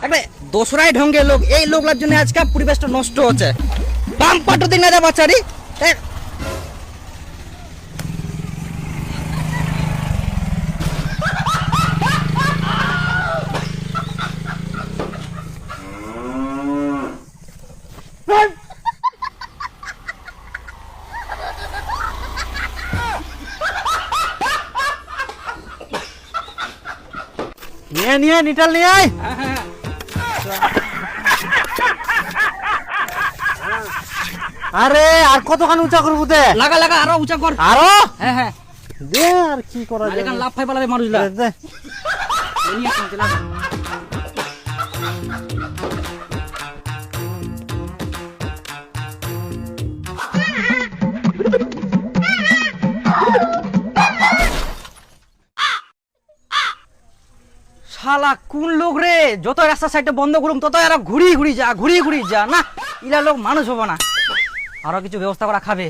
একটা দোসরাই ঢঙ্গের লোক, এই লোকগুলোর জন্য আজকে পরিবেশটা নষ্ট হচ্ছে। বাম পাটো দিন না যা বাচ্চারি নিয়ে নিয়ে নিটাল নিয়ে আয়। আরে আর কতখানি উঁচা করবো দে, লাগা লাগা আরো উঁচা কর। আরো হ্যাঁ হ্যাঁ দে, আর কি করা যায় এখানে লাভ ফাই পালাবে মানুষলা। দে। শালা কোন লোক রে, যত রাস্তা সাইডে বন্ধ করুম তত এরা ঘুরি ঘুরি যা না, ইলা লোক মানুষ হবো না, আরো কিছু ব্যবস্থা করা খাবে।